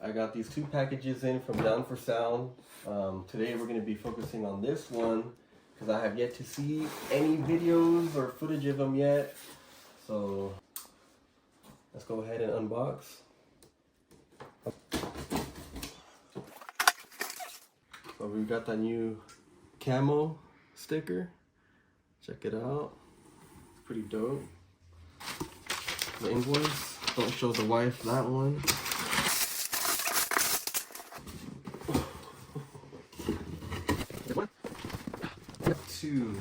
I got these 2 packages in from Down4sound. Today we're going to be focusing on this one because I have yet to see any videos or footage of them yet. So let's go ahead and unbox. So we've got that new camo sticker. Check it out. It's pretty dope. The invoice. Don't show the wife that one. Two.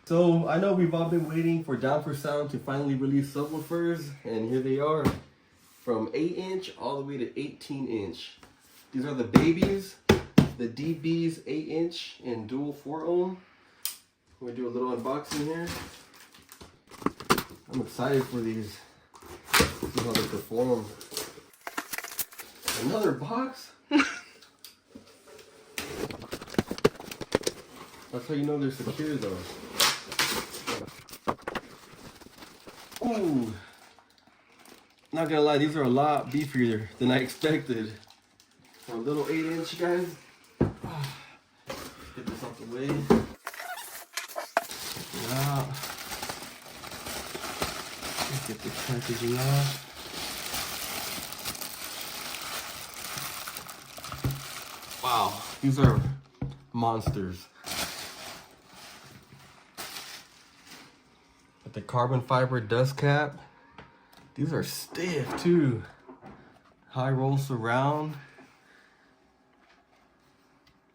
So I know we've all been waiting for Down4sound to finally release subwoofers, and here they are, from 8-inch all the way to 18-inch. These are the babies, the DB's 8-inch and dual 4-ohm. We're gonna do a little unboxing here. I'm excited for these. See how they perform. Another box? That's how you know they're secure though. Ooh. Not gonna lie, these are a lot beefier than I expected. For a little 8-inch, guys. Get this out the way. Check it out. Get the packaging off. Wow, these are monsters. With the carbon fiber dust cap. These are stiff too. High roll surround.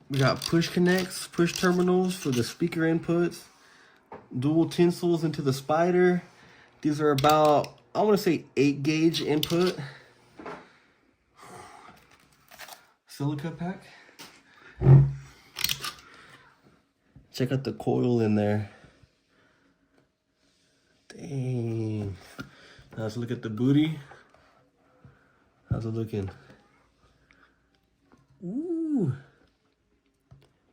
We got push connects, push terminals for the speaker inputs. Dual tinsels into the spider. These are about, I want to say 8 gauge input. Silica pack. Check out the coil in there. Dang. Now let's look at the booty. How's it looking? Ooh.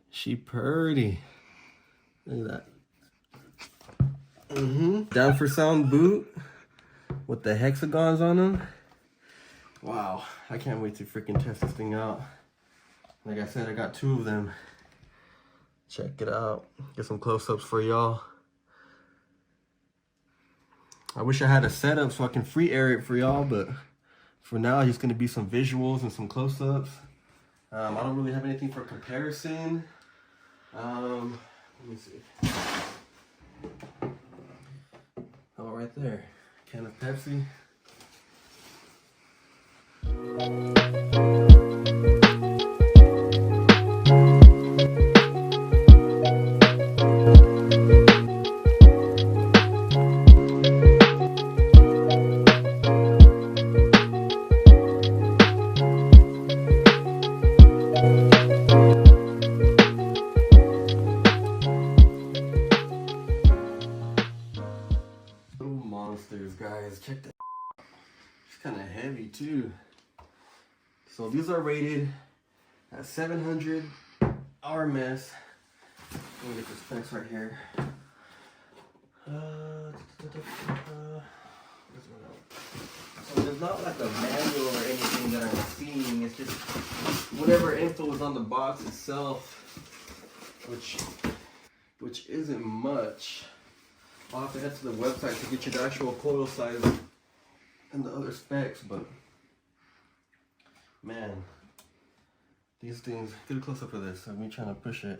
She pretty. Look at that. Down4sound boot with the hexagons on them. Wow. I can't wait to freaking test this thing out. Like I said, I got 2 of them. Check it out. Get some close-ups for y'all. I wish I had a setup so I can free air it for y'all, but for now, it's going to be some visuals and some close-ups. I don't really have anything for comparison. Let me see. Oh, right there. Can of Pepsi. Monsters, guys. Check that. It's kind of heavy too. So these are rated at 700 RMS. Let me get the specs right here. So there's not like a manual or anything that I'm seeing. It's just whatever info is on the box itself, which isn't much. I'll have to head to the website to get you the actual coil size and the other specs, but man, these things, get a close up of this. I'm trying to push it.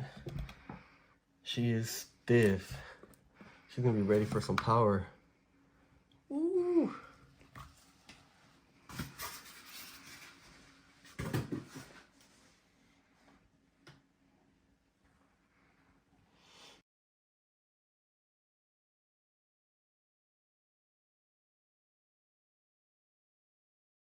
She is stiff. She's gonna be ready for some power.